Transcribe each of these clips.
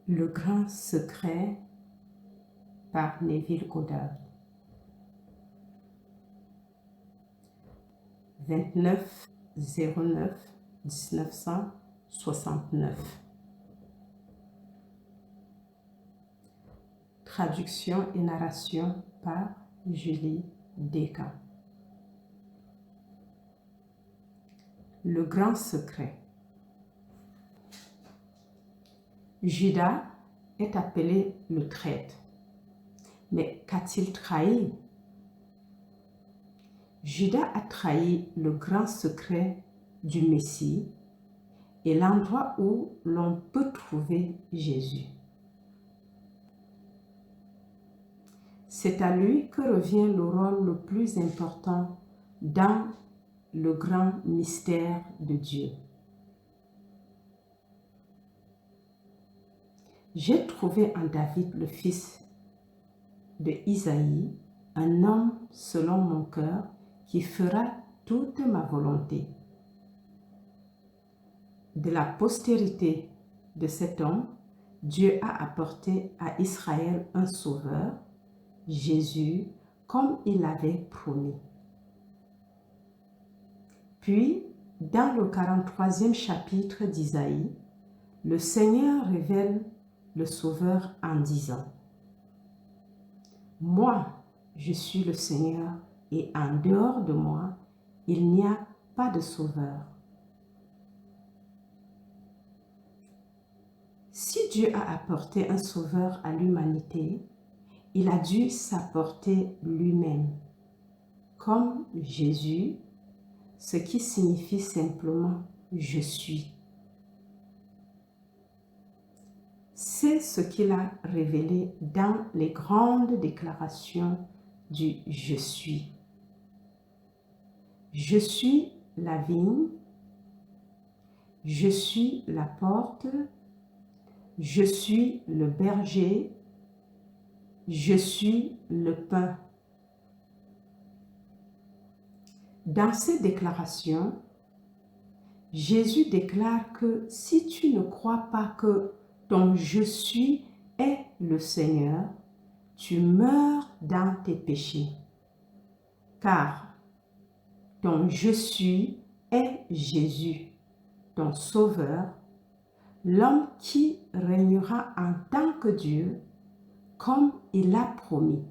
Le grand secret par Neville Goddard. 29/09/1969. Traduction et narration par Julie Descamps. Le grand secret. Judas est appelé le traître. Mais qu'a-t-il trahi? Judas a trahi le grand secret du Messie et l'endroit où l'on peut trouver Jésus. C'est à lui que revient le rôle le plus important dans le grand mystère de Dieu. J'ai trouvé en David, le fils de Isaïe, un homme selon mon cœur qui fera toute ma volonté. De la postérité de cet homme, Dieu a apporté à Israël un sauveur, Jésus, comme il l'avait promis. Puis, dans le 43e chapitre d'Isaïe, le Seigneur révèle le Sauveur en disant: « Moi, je suis le Seigneur, et en dehors de moi, il n'y a pas de Sauveur. » Si Dieu a apporté un Sauveur à l'humanité, il a dû s'apporter lui-même, comme Jésus, ce qui signifie simplement « je suis ». C'est ce qu'il a révélé dans les grandes déclarations du « je suis ». Je suis la vigne, je suis la porte, je suis le berger, je suis le pain. Dans ces déclarations, Jésus déclare que si tu ne crois pas que ton « je suis » est le Seigneur, tu meurs dans tes péchés. Car ton « je suis » est Jésus, ton Sauveur, l'homme qui régnera en tant que Dieu, comme il l'a promis.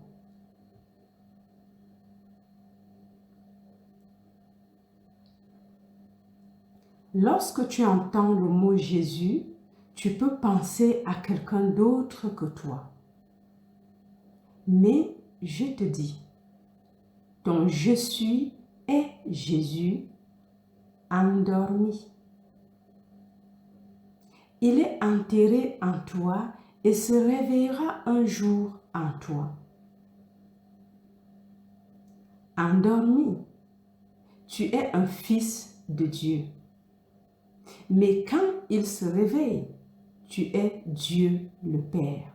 Lorsque tu entends le mot Jésus, tu peux penser à quelqu'un d'autre que toi. Mais je te dis, ton « je suis » est Jésus endormi. Il est enterré en toi et se réveillera un jour en toi. Endormi, tu es un fils de Dieu. Mais quand il se réveille, tu es Dieu le Père.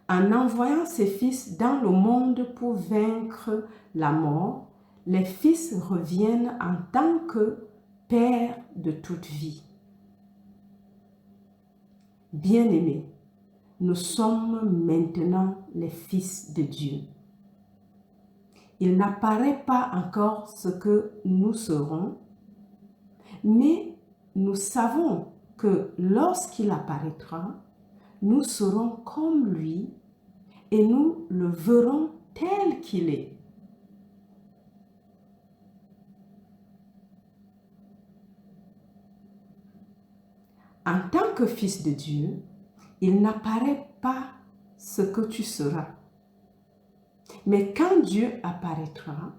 En envoyant ses fils dans le monde pour vaincre la mort, les fils reviennent en tant que Père de toute vie. Bien-aimés, nous sommes maintenant les fils de Dieu. Il n'apparaît pas encore ce que nous serons, mais nous savons que lorsqu'il apparaîtra, nous serons comme lui et nous le verrons tel qu'il est. En tant que fils de Dieu, il n'apparaît pas ce que tu seras. Mais quand Dieu apparaîtra,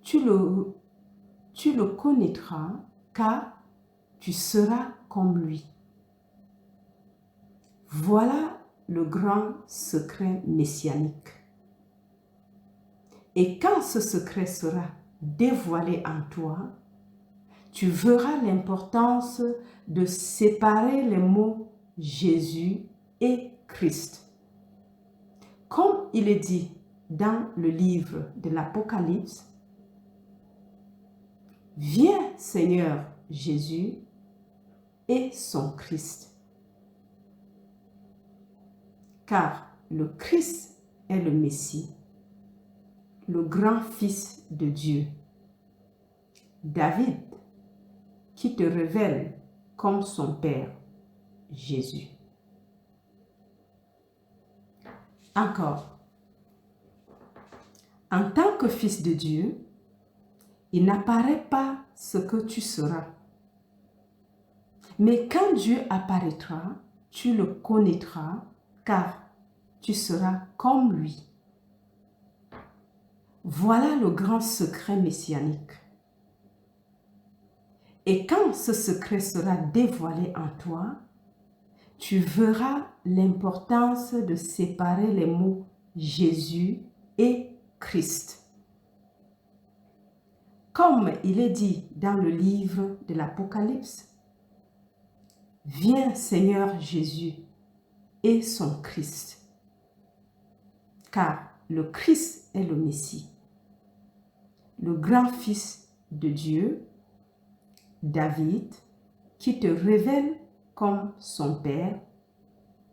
tu le connaîtras car tu seras comme lui. Voilà le grand secret messianique. Et quand ce secret sera dévoilé en toi, tu verras l'importance de séparer les mots Jésus et Christ. Comme il est dit dans le livre de l'Apocalypse, « Viens, Seigneur Jésus, et son Christ. Car le Christ est le Messie, le grand Fils de Dieu. David, qui te révèle comme son Père, Jésus. Encore, en tant que Fils de Dieu, il n'apparaît pas ce que tu seras. Mais quand Dieu apparaîtra, tu le connaîtras, car tu seras comme lui. Voilà le grand secret messianique. Et quand ce secret sera dévoilé en toi, tu verras l'importance de séparer les mots Jésus et Christ. Comme il est dit dans le livre de l'Apocalypse, « Viens Seigneur Jésus et son Christ. » Car le Christ est le Messie, le grand Fils de Dieu, David, qui te révèle comme son Père,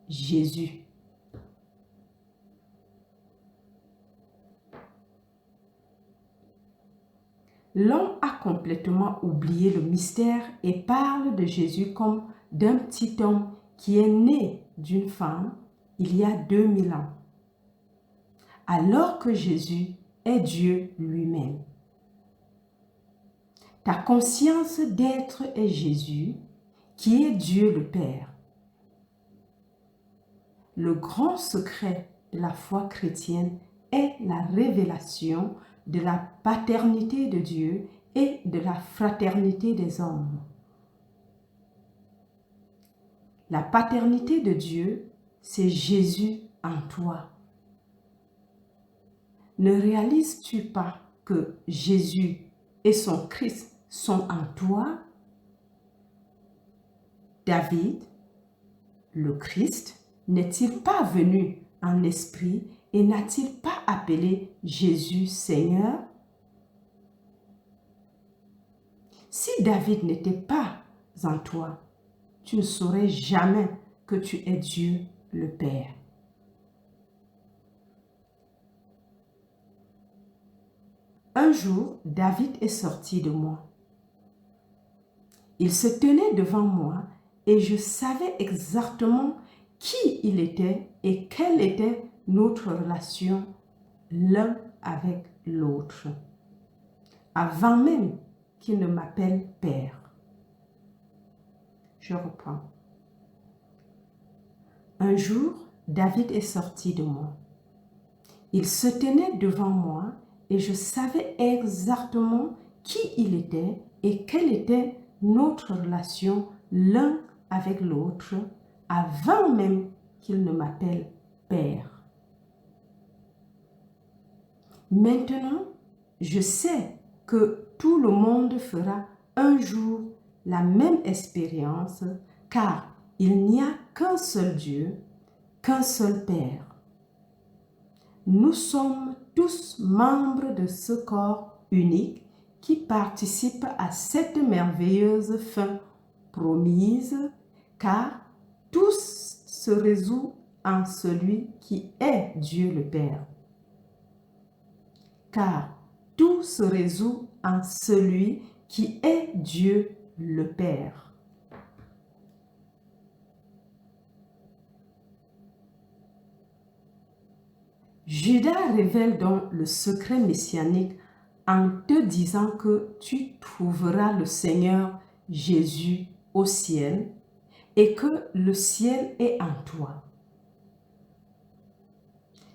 Jésus. L'homme a complètement oublié le mystère et parle de Jésus comme d'un petit homme qui est né d'une femme il y a 2000 ans, alors que Jésus est Dieu lui-même. Ta conscience d'être est Jésus, qui est Dieu le Père. Le grand secret de la foi chrétienne est la révélation de la paternité de Dieu et de la fraternité des hommes. La paternité de Dieu, c'est Jésus en toi. Ne réalises-tu pas que Jésus et son Christ sont en toi? David, le Christ, n'est-il pas venu en esprit et n'a-t-il pas appelé Jésus Seigneur? Si David n'était pas en toi, tu ne saurais jamais que tu es Dieu le Père. Un jour, David est sorti de moi. Il se tenait devant moi et je savais exactement qui il était et quelle était notre relation l'un avec l'autre, avant même qu'il ne m'appelle Père. Je reprends. Un jour, David est sorti de moi. Il se tenait devant moi et je savais exactement qui il était et quelle était notre relation l'un avec l'autre avant même qu'il ne m'appelle Père. Maintenant, je sais que tout le monde fera un jour la même expérience, car il n'y a qu'un seul Dieu, qu'un seul Père. Nous sommes tous membres de ce corps unique qui participe à cette merveilleuse fin promise, car tout se résout en celui qui est Dieu le Père. Car tout se résout en celui qui est Dieu le Père. Judas révèle donc le secret messianique en te disant que tu trouveras le Seigneur Jésus au ciel et que le ciel est en toi.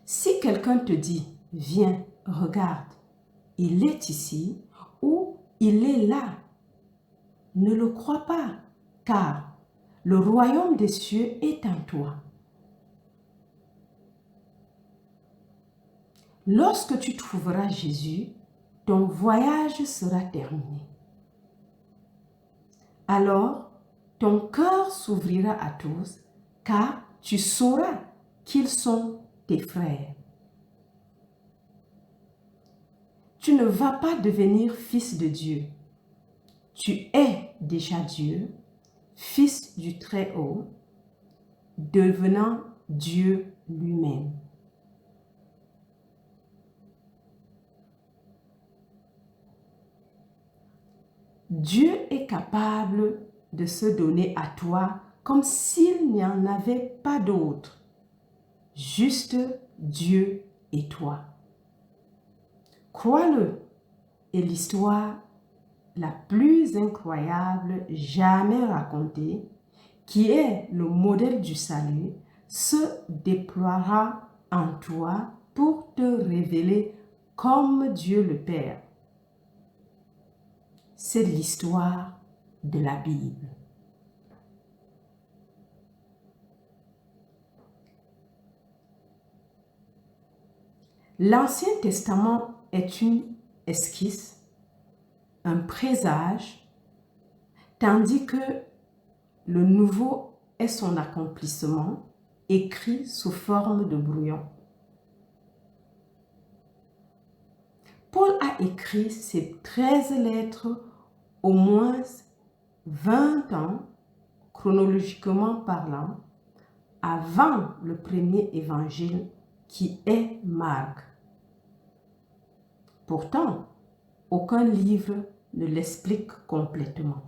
Si quelqu'un te dit « Viens, regarde, il est ici » ou « Il est là », ne le crois pas, car le royaume des cieux est en toi. Lorsque tu trouveras Jésus, ton voyage sera terminé. Alors, ton cœur s'ouvrira à tous, car tu sauras qu'ils sont tes frères. Tu ne vas pas devenir fils de Dieu. Tu es déjà Dieu, Fils du Très-Haut, devenant Dieu lui-même. Dieu est capable de se donner à toi comme s'il n'y en avait pas d'autre. Juste Dieu et toi. Crois-le, est l'histoire la plus incroyable jamais racontée, qui est le modèle du salut, se déploiera en toi pour te révéler comme Dieu le Père. C'est l'histoire de la Bible. L'Ancien Testament est une esquisse, un présage, tandis que le Nouveau est son accomplissement, écrit sous forme de brouillon. Paul a écrit ces 13 lettres au moins 20 ans, chronologiquement parlant, avant le premier évangile qui est Marc. Pourtant, aucun livre ne l'explique complètement.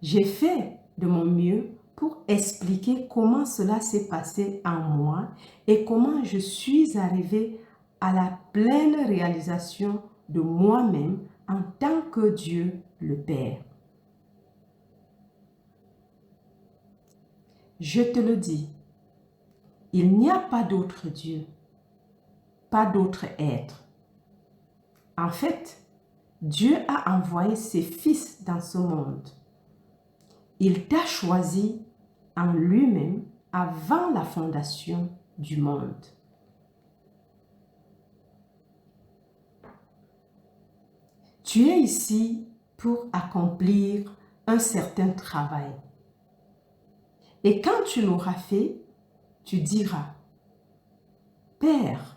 J'ai fait de mon mieux pour expliquer comment cela s'est passé en moi et comment je suis arrivée à la pleine réalisation de moi-même en tant que Dieu le Père. Je te le dis, il n'y a pas d'autre Dieu, pas d'autre être. En fait, Dieu a envoyé ses fils dans ce monde. Il t'a choisi en lui-même avant la fondation du monde. Tu es ici pour accomplir un certain travail. Et quand tu l'auras fait, tu diras, « Père,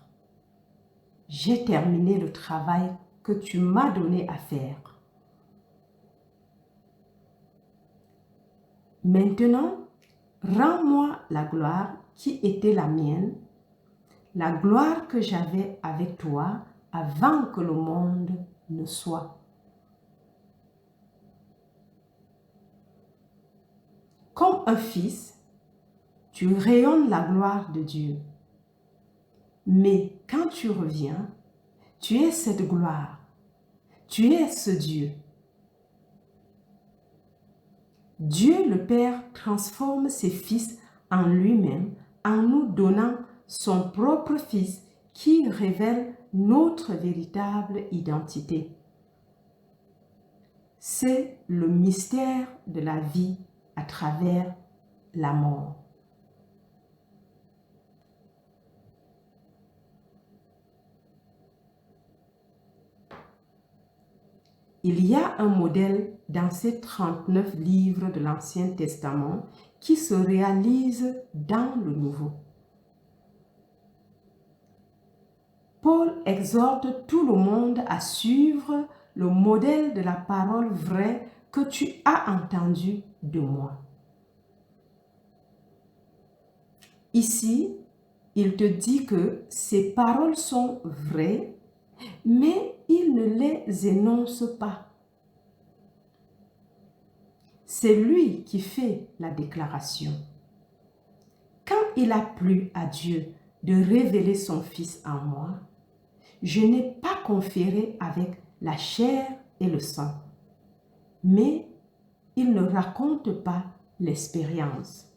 j'ai terminé le travail que tu m'as donné à faire. Maintenant, rends-moi la gloire qui était la mienne, la gloire que j'avais avec toi avant que le monde ne soit. » Comme un fils, tu rayonnes la gloire de Dieu. Mais quand tu reviens, tu es cette gloire. Tu es ce Dieu. Dieu le Père transforme ses fils en lui-même en nous donnant son propre Fils qui révèle notre véritable identité. C'est le mystère de la vie à travers la mort. Il y a un modèle dans ces 39 livres de l'Ancien Testament qui se réalise dans le Nouveau. Paul exhorte tout le monde à suivre le modèle de la parole vraie que tu as entendue de moi. Ici, il te dit que ces paroles sont vraies, mais il ne les énonce pas. C'est lui qui fait la déclaration. Quand il a plu à Dieu de révéler son Fils en moi, je n'ai pas conféré avec la chair et le sang, mais il ne raconte pas l'expérience.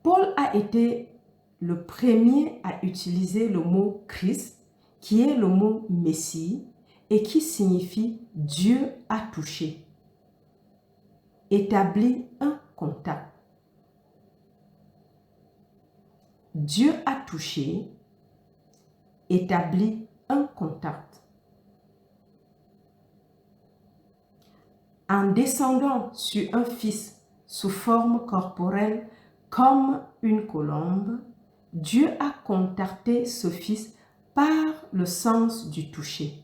Paul a été le premier à utiliser le mot Christ, qui est le mot Messie, et qui signifie Dieu a touché, établi un contact. Dieu a touché, établi un contact. En descendant sur un fils sous forme corporelle comme une colombe, Dieu a contacté ce fils par le sens du toucher.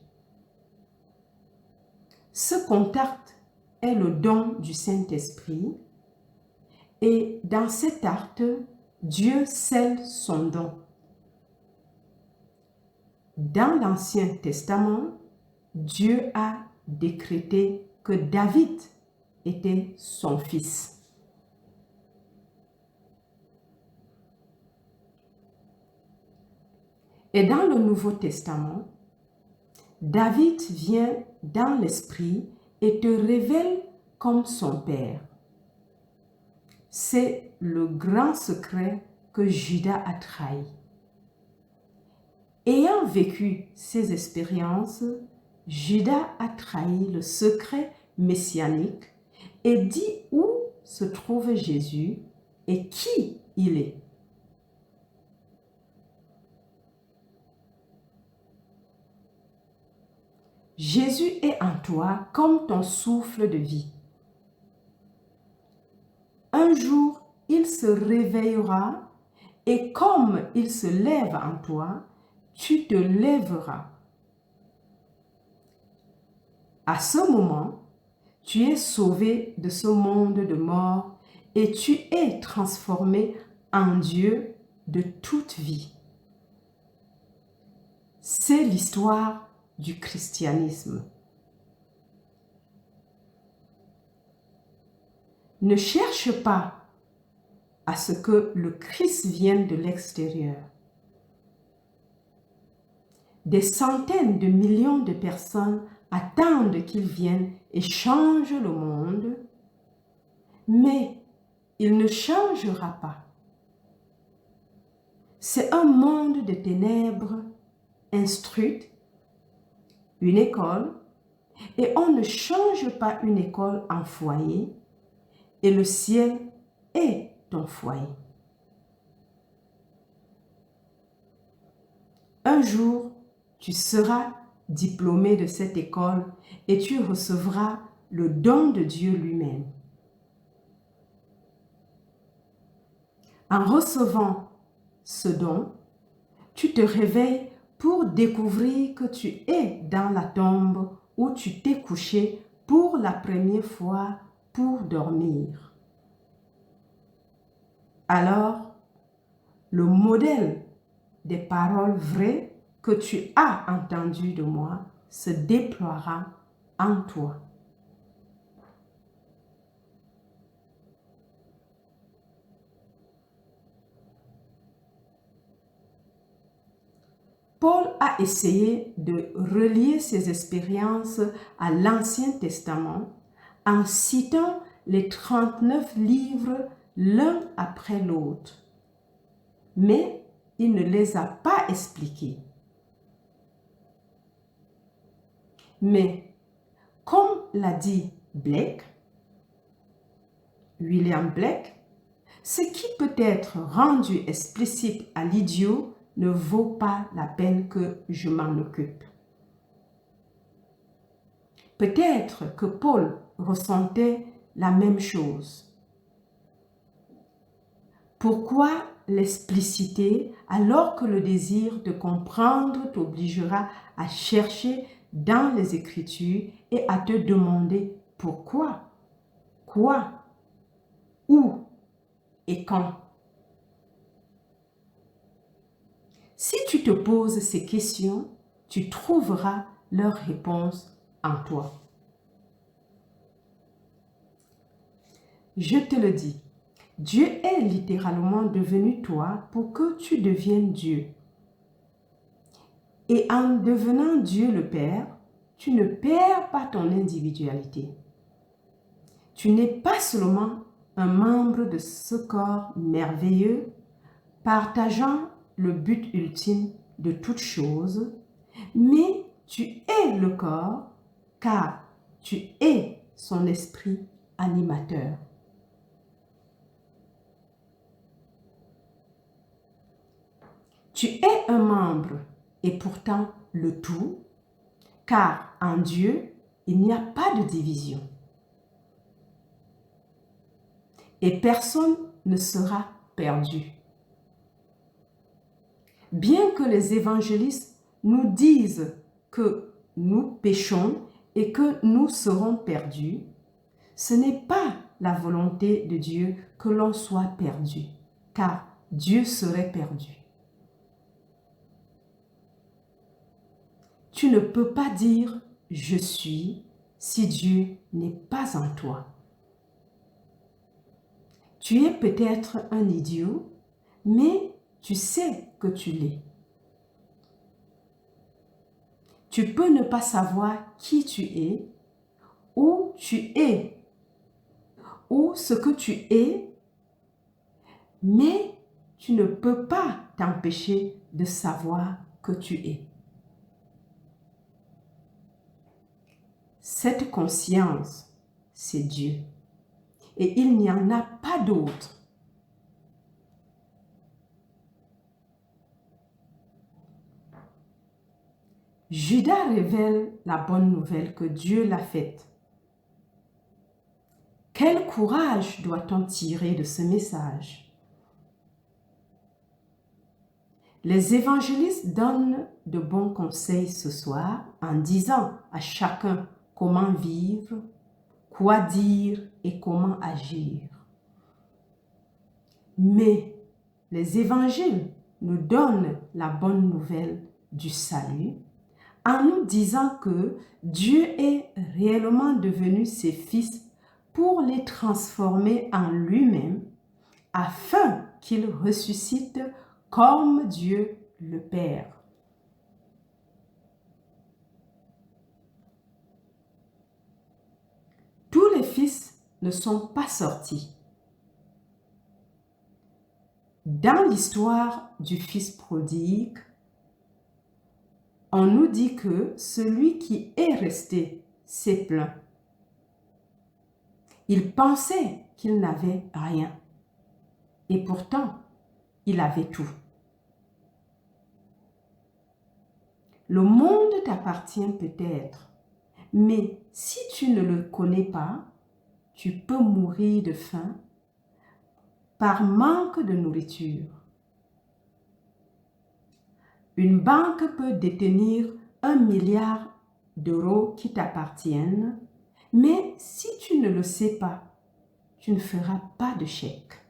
Ce contact est le don du Saint-Esprit et dans cet acte, Dieu scelle son don. Dans l'Ancien Testament, Dieu a décrété que David était son fils. Et dans le Nouveau Testament, David vient dans l'esprit et te révèle comme son père. C'est le grand secret que Judas a trahi. Ayant vécu ces expériences, Judas a trahi le secret messianique et dit où se trouve Jésus et qui il est. Jésus est en toi comme ton souffle de vie. Un jour, il se réveillera et comme il se lève en toi, tu te lèveras. À ce moment, tu es sauvé de ce monde de mort et tu es transformé en Dieu de toute vie. C'est l'histoire du christianisme. Ne cherche pas à ce que le Christ vienne de l'extérieur. Des centaines de millions de personnes attendent qu'il vienne et change le monde, mais il ne changera pas. C'est un monde de ténèbres instruite, une école, et on ne change pas une école en foyer, et le ciel est ton foyer. Un jour, tu seras diplômé de cette école et tu recevras le don de Dieu lui-même. En recevant ce don, tu te réveilles pour découvrir que tu es dans la tombe où tu t'es couché pour la première fois pour dormir. Alors, le modèle des paroles vraies que tu as entendues de moi se déploiera en toi. Paul a essayé de relier ses expériences à l'Ancien Testament en citant les 39 livres l'un après l'autre. Mais il ne les a pas expliqués. Mais, comme l'a dit William Blake, ce qui peut être rendu explicite à l'idiot ne vaut pas la peine que je m'en occupe. Peut-être que Paul ressentait la même chose. Pourquoi l'expliciter alors que le désir de comprendre t'obligera à chercher dans les Écritures et à te demander pourquoi, quoi, où et quand? Si tu te poses ces questions, tu trouveras leurs réponses en toi. Je te le dis, Dieu est littéralement devenu toi pour que tu deviennes Dieu. Et en devenant Dieu le Père, tu ne perds pas ton individualité. Tu n'es pas seulement un membre de ce corps merveilleux, partageant le but ultime de toute chose, mais tu es le corps car tu es son esprit animateur. Tu es un membre et pourtant le tout, car en Dieu, il n'y a pas de division. Et personne ne sera perdu. Bien que les évangélistes nous disent que nous péchons et que nous serons perdus, ce n'est pas la volonté de Dieu que l'on soit perdu, car Dieu serait perdu. Tu ne peux pas dire « je suis » si Dieu n'est pas en toi. Tu es peut-être un idiot, mais tu sais que tu l'es. Tu peux ne pas savoir qui tu es, où tu es, ou ce que tu es, mais tu ne peux pas t'empêcher de savoir que tu es. Cette conscience, c'est Dieu. Et il n'y en a pas d'autre. Judas révèle la bonne nouvelle que Dieu l'a faite. Quel courage doit-on tirer de ce message? Les évangélistes donnent de bons conseils ce soir en disant à chacun comment vivre, quoi dire et comment agir. Mais les évangiles nous donnent la bonne nouvelle du salut en nous disant que Dieu est réellement devenu ses fils pour les transformer en lui-même afin qu'ils ressuscitent comme Dieu le Père. Tous les fils ne sont pas sortis. Dans l'histoire du fils prodigue, on nous dit que celui qui est resté s'est plaint. Il pensait qu'il n'avait rien. Et pourtant, il avait tout. Le monde t'appartient peut-être, mais si tu ne le connais pas, tu peux mourir de faim par manque de nourriture. Une banque peut détenir 1 milliard d'euros qui t'appartiennent, mais si tu ne le sais pas, tu ne feras pas de chèque.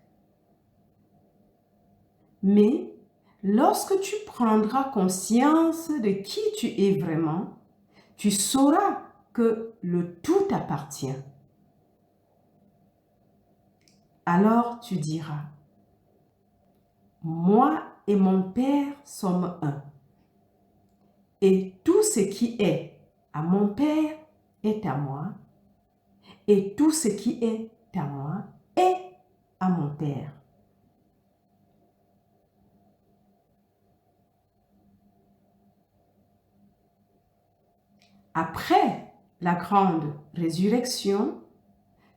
Mais lorsque tu prendras conscience de qui tu es vraiment, tu sauras que le tout t'appartient. Alors tu diras, moi et mon Père sommes un. Et tout ce qui est à mon Père est à moi. Et tout ce qui est à moi est à mon Père. Après la grande résurrection,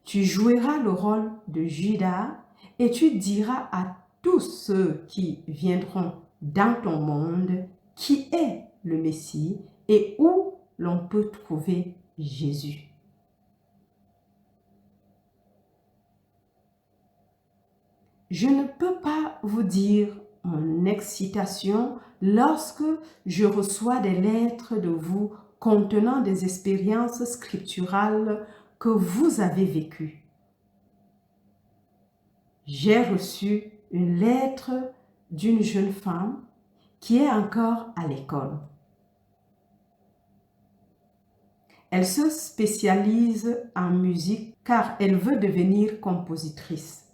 tu joueras le rôle de Judas et tu diras à tous ceux qui viendront dans ton monde qui est le Messie et où l'on peut trouver Jésus. Je ne peux pas vous dire mon excitation lorsque je reçois des lettres de vous contenant des expériences scripturales que vous avez vécues. J'ai reçu une lettre d'une jeune femme qui est encore à l'école. Elle se spécialise en musique car elle veut devenir compositrice.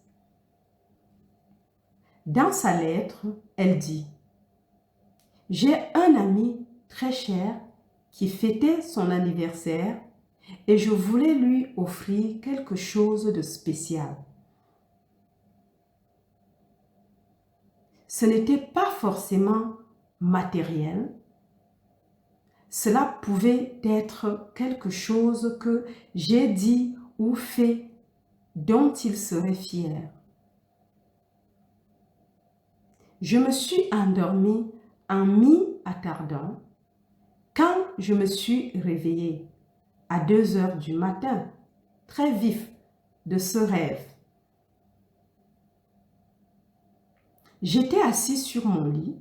Dans sa lettre, elle dit « J'ai un ami très cher qui fêtait son anniversaire et je voulais lui offrir quelque chose de spécial. Ce n'était pas forcément matériel. Cela pouvait être quelque chose que j'ai dit ou fait dont il serait fier. Je me suis endormie en mi-attardant quand je me suis réveillée à 2 heures du matin, très vif de ce rêve. J'étais assise sur mon lit,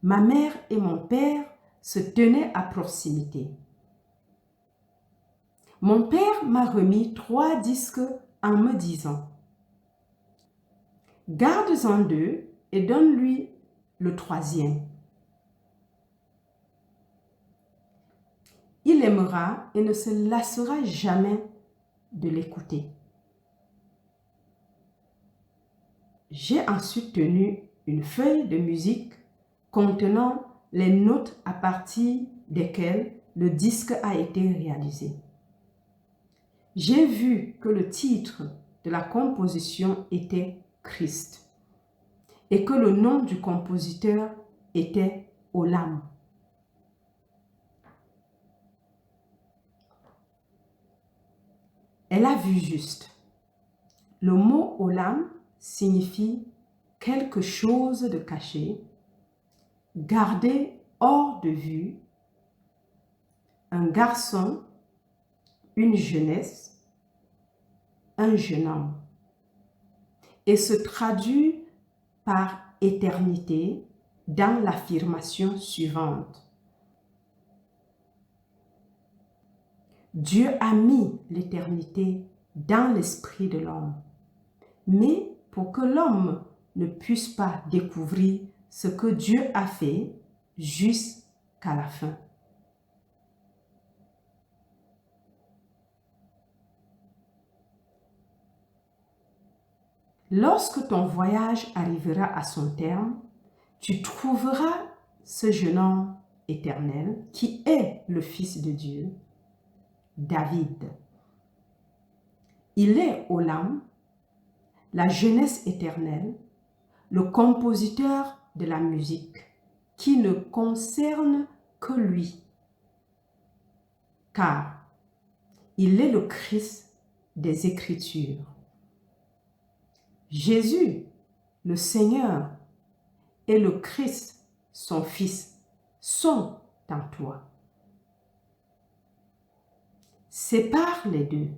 ma mère et mon père se tenaient à proximité. Mon père m'a remis 3 disques en me disant: garde-en 2 et donne-lui le 3e. Il aimera et ne se lassera jamais de l'écouter. J'ai ensuite tenu une feuille de musique contenant les notes à partir desquelles le disque a été réalisé. J'ai vu que le titre de la composition était Christ et que le nom du compositeur était Olam. Elle a vu juste. Le mot Olam signifie quelque chose de caché, gardé hors de vue, un garçon, une jeunesse, un jeune homme, et se traduit par éternité dans l'affirmation suivante. Dieu a mis l'éternité dans l'esprit de l'homme, mais pour que l'homme ne puisse pas découvrir ce que Dieu a fait jusqu'à la fin. Lorsque ton voyage arrivera à son terme, tu trouveras ce jeune homme éternel qui est le Fils de Dieu, David. Il est Olam, la jeunesse éternelle, le compositeur de la musique qui ne concerne que lui, car il est le Christ des Écritures. Jésus, le Seigneur, et le Christ, son Fils, sont en toi. Sépare les deux.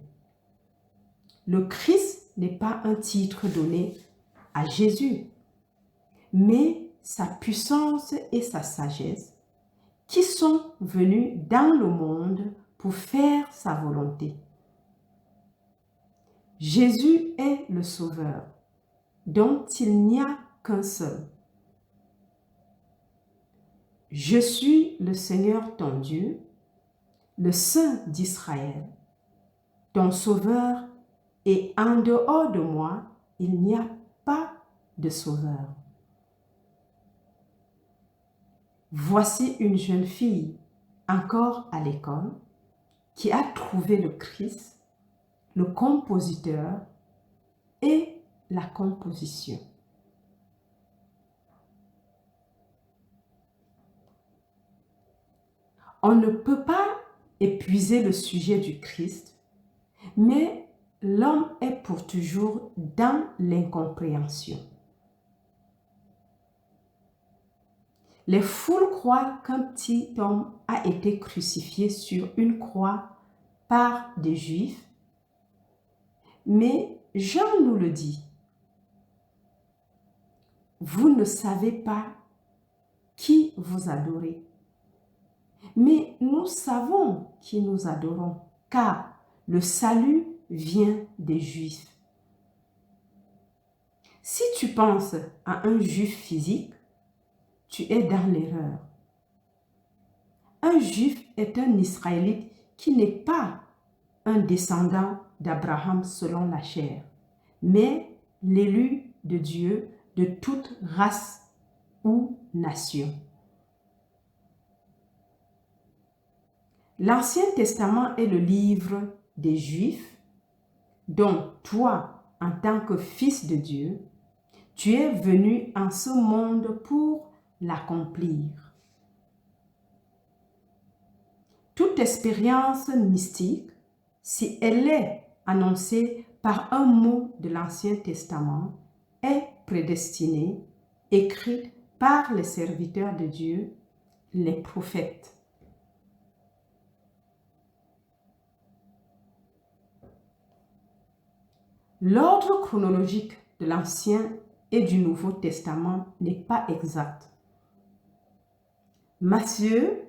Le Christ n'est pas un titre donné à Jésus, mais sa puissance et sa sagesse qui sont venus dans le monde pour faire sa volonté. Jésus est le Sauveur, dont il n'y a qu'un seul. Je suis le Seigneur ton Dieu, le Saint d'Israël, ton Sauveur, et en dehors de moi, il n'y a pas de Sauveur. Voici une jeune fille, encore à l'école, qui a trouvé le Christ, le compositeur et la composition. On ne peut pas épuiser le sujet du Christ, mais l'homme est pour toujours dans l'incompréhension. Les foules croient qu'un petit homme a été crucifié sur une croix par des Juifs, mais Jean nous le dit. Vous ne savez pas qui vous adorez, mais nous savons qui nous adorons, car le salut vient des Juifs. Si tu penses à un Juif physique, tu es dans l'erreur. Un Juif est un Israélite qui n'est pas un descendant d'Abraham selon la chair, mais l'élu de Dieu de toute race ou nation. L'Ancien Testament est le livre des Juifs dont toi, en tant que fils de Dieu, tu es venu en ce monde pour l'accomplir. Toute expérience mystique, si elle est annoncée par un mot de l'Ancien Testament, est prédestinée, écrite par les serviteurs de Dieu, les prophètes. L'ordre chronologique de l'Ancien et du Nouveau Testament n'est pas exact. Matthieu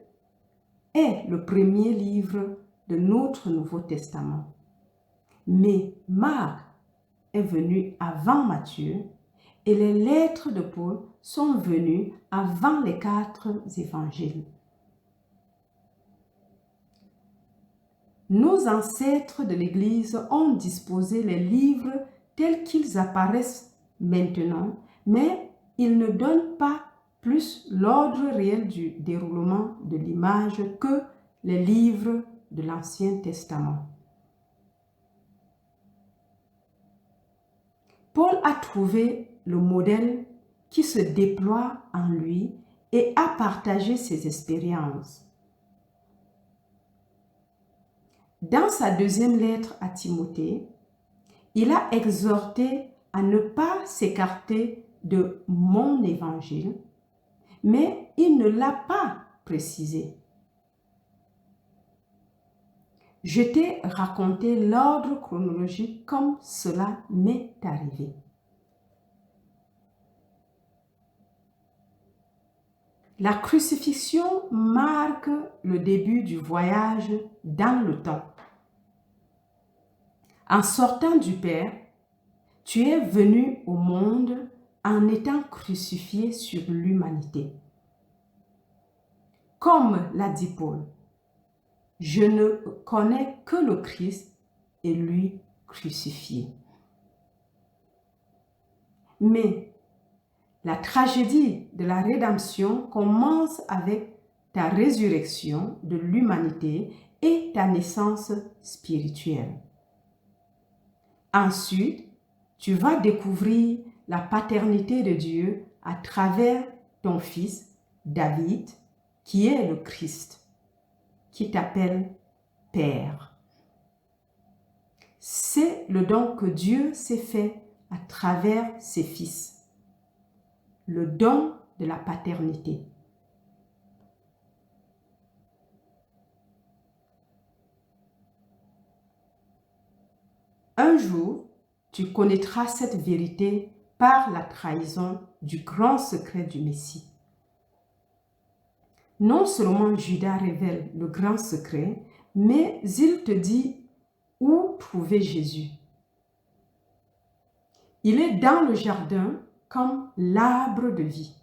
est le premier livre de notre Nouveau Testament. Mais Marc est venu avant Matthieu et les lettres de Paul sont venues avant les 4 évangiles. Nos ancêtres de l'Église ont disposé les livres tels qu'ils apparaissent maintenant, mais ils ne donnent pas plus l'ordre réel du déroulement de l'image que les livres de l'Ancien Testament. Paul a trouvé le modèle qui se déploie en lui et a partagé ses expériences. Dans sa deuxième lettre à Timothée, il a exhorté à ne pas s'écarter de mon évangile, mais il ne l'a pas précisé. Je t'ai raconté l'ordre chronologique comme cela m'est arrivé. La crucifixion marque le début du voyage dans le temps. En sortant du Père, tu es venu au monde en étant crucifié sur l'humanité. Comme l'a dit Paul, je ne connais que le Christ et lui crucifié. Mais la tragédie de la rédemption commence avec ta résurrection de l'humanité et ta naissance spirituelle. Ensuite, tu vas découvrir la paternité de Dieu à travers ton fils David, qui est le Christ, qui t'appelle Père. C'est le don que Dieu s'est fait à travers ses fils, le don de la paternité. Un jour, tu connaîtras cette vérité par la trahison du grand secret du Messie. Non seulement Judas révèle le grand secret, mais il te dit où trouver Jésus. Il est dans le jardin comme l'arbre de vie.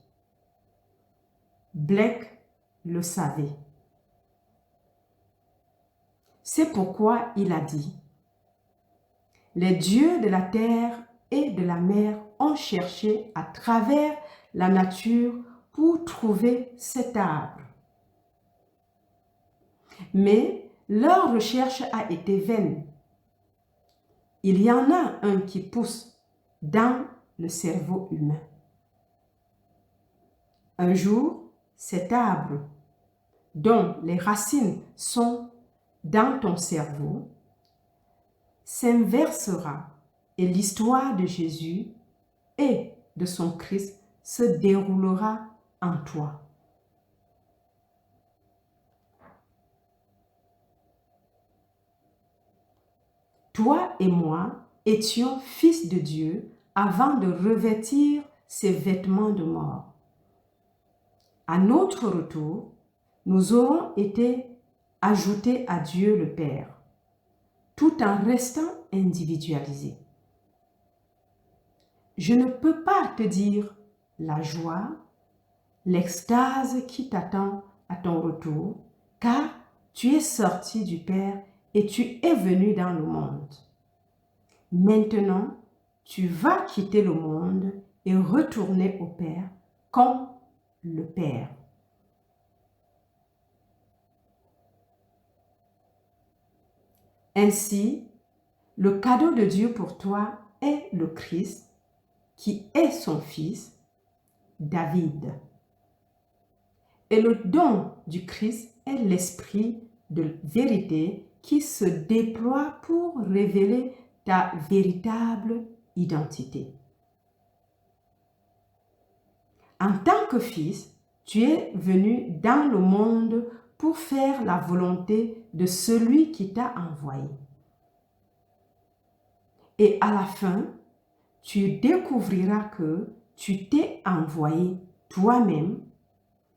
Blake le savait. C'est pourquoi il a dit: les dieux de la terre et de la mer ont cherché à travers la nature pour trouver cet arbre. Mais leur recherche a été vaine. Il y en a un qui pousse dans le cerveau humain. Un jour, cet arbre, dont les racines sont dans ton cerveau, s'inversera et l'histoire de Jésus et de son Christ se déroulera en toi. Toi et moi étions fils de Dieu avant de revêtir ces vêtements de mort. À notre retour, nous aurons été ajoutés à Dieu le Père, tout en restant individualisés. Je ne peux pas te dire la joie, l'extase qui t'attend à ton retour, car tu es sorti du Père et tu es venu dans le monde. Maintenant, tu vas quitter le monde et retourner au Père comme le Père. Ainsi, le cadeau de Dieu pour toi est le Christ, qui est son fils, David. Et le don du Christ est l'esprit de vérité qui se déploie pour révéler ta véritable identité. En tant que fils, tu es venu dans le monde pour faire la volonté de celui qui t'a envoyé. Et à la fin, tu découvriras que tu t'es envoyé toi-même,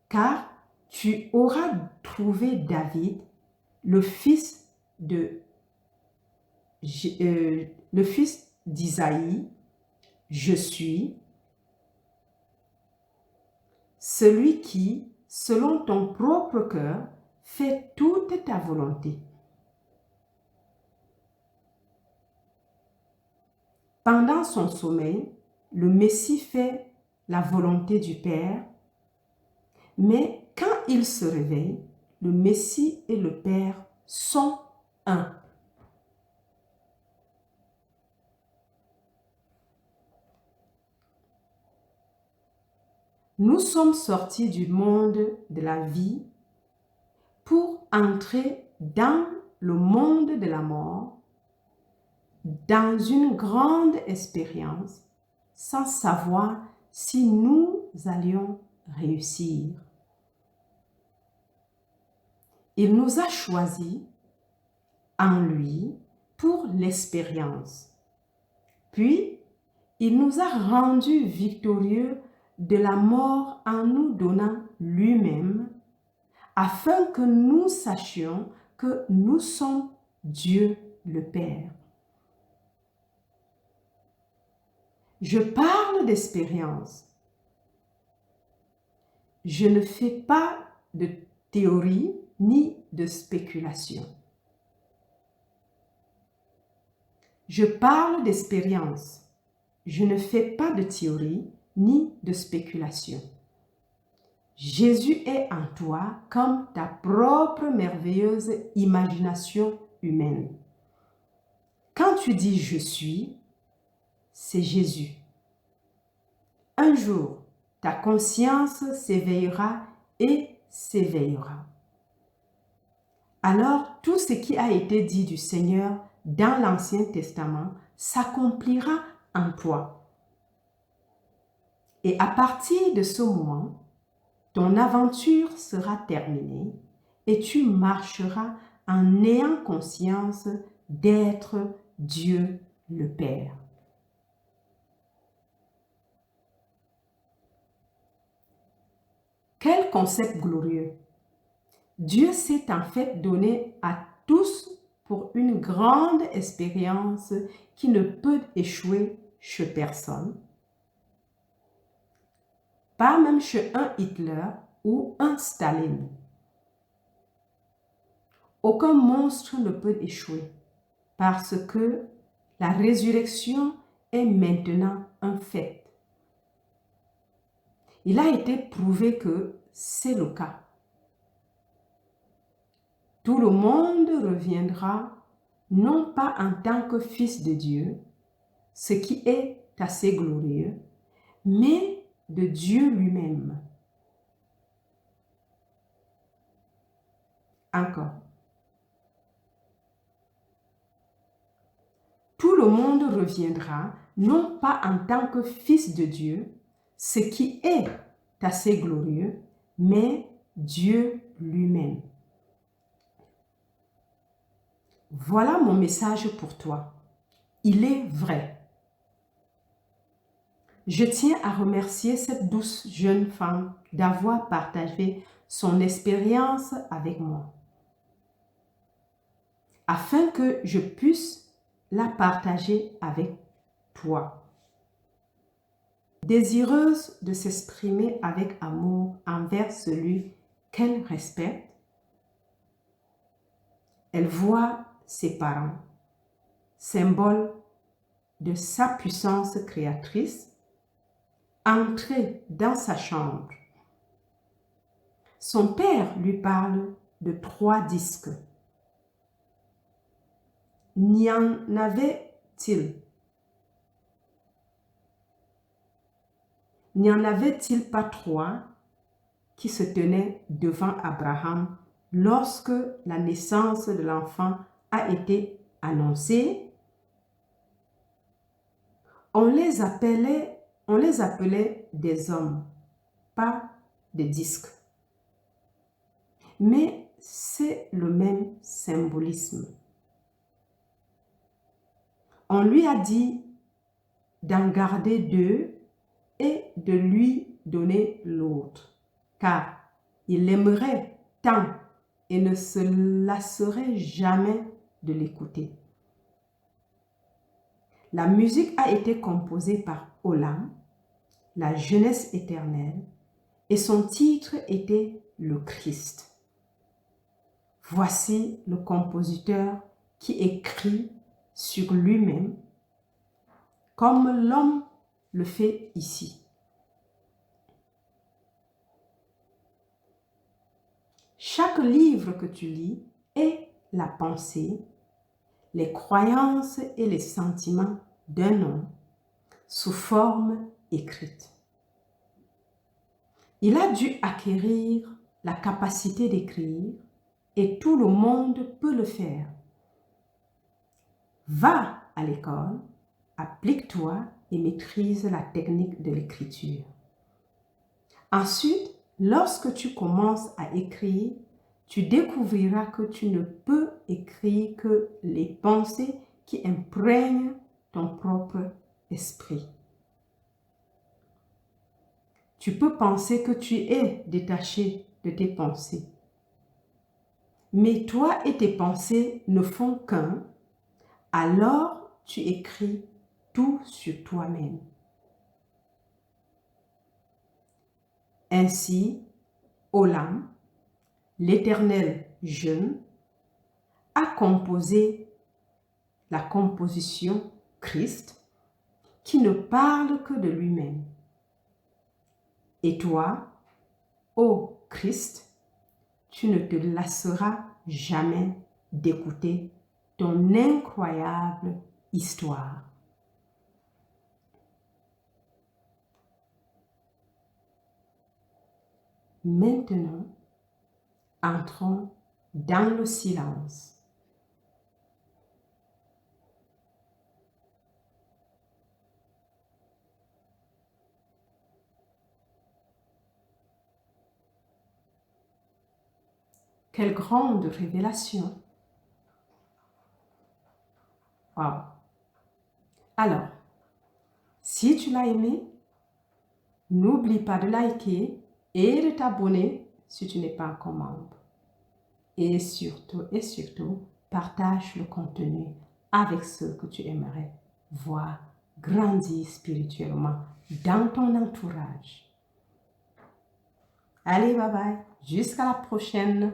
car tu auras trouvé David, le fils le fils d'Isaïe, je suis, celui qui, selon ton propre cœur, fait toute ta volonté. Pendant son sommeil, le Messie fait la volonté du Père, mais quand il se réveille, le Messie et le Père sont un. Nous sommes sortis du monde de la vie pour entrer dans le monde de la mort, dans une grande expérience, sans savoir si nous allions réussir. Il nous a choisis en lui pour l'expérience. Puis, il nous a rendus victorieux de la mort en nous donnant lui-même, afin que nous sachions que nous sommes Dieu le Père. Je parle d'expérience. Je ne fais pas de théorie ni de spéculation. Je parle d'expérience. Je ne fais pas de théorie ni de spéculation. Jésus est en toi comme ta propre merveilleuse imagination humaine. Quand tu dis « je suis », c'est Jésus. Un jour, ta conscience s'éveillera et s'éveillera. Alors, tout ce qui a été dit du Seigneur dans l'Ancien Testament s'accomplira en toi. Et à partir de ce moment, ton aventure sera terminée et tu marcheras en ayant conscience d'être Dieu le Père. Quel concept glorieux! Dieu s'est en fait donné à tous pour une grande expérience qui ne peut échouer chez personne, pas même chez un Hitler ou un Staline. Aucun monstre ne peut échouer parce que la résurrection est maintenant un fait. Il a été prouvé que c'est le cas. Tout le monde reviendra, non pas en tant que fils de Dieu, ce qui est assez glorieux, mais de Dieu lui-même. Encore. Tout le monde reviendra, non pas en tant que fils de Dieu, ce qui est assez glorieux, mais Dieu lui-même. Voilà mon message pour toi. Il est vrai. Je tiens à remercier cette douce jeune femme d'avoir partagé son expérience avec moi, afin que je puisse la partager avec toi. Désireuse de s'exprimer avec amour envers celui qu'elle respecte, elle voit ses parents, symbole de sa puissance créatrice, entrer dans sa chambre. Son père lui parle de 3 disques. N'y en avait-il pas 3 qui se tenaient devant Abraham lorsque la naissance de l'enfant a été annoncée? On les appelait des hommes, pas des disques. Mais c'est le même symbolisme. On lui a dit d'en garder 2 et de lui donner l'autre, car il l'aimerait tant et ne se lasserait jamais de l'écouter. La musique a été composée par Olam, la jeunesse éternelle, et son titre était le Christ. Voici le compositeur qui écrit sur lui-même comme l'homme le fait ici. Chaque livre que tu lis est la pensée, les croyances et les sentiments d'un homme sous forme écrite. Il a dû acquérir la capacité d'écrire et tout le monde peut le faire. Va à l'école, applique-toi et maîtrise la technique de l'écriture. Ensuite, lorsque tu commences à écrire, tu découvriras que tu ne peux écrire que les pensées qui imprègnent ton propre esprit. Tu peux penser que tu es détaché de tes pensées. Mais toi et tes pensées ne font qu'un, alors tu écris tout sur toi-même. Ainsi, Olam, l'Éternel jeune, a composé la composition Christ qui ne parle que de lui-même. Et toi, ô Christ, tu ne te lasseras jamais d'écouter ton incroyable histoire. Maintenant, entrons dans le silence. Quelle grande révélation! Wow! Alors, si tu l'as aimé, n'oublie pas de liker et de t'abonner si tu n'es pas encore membre. Et surtout, partage le contenu avec ceux que tu aimerais voir grandir spirituellement dans ton entourage. Allez, bye bye, jusqu'à la prochaine.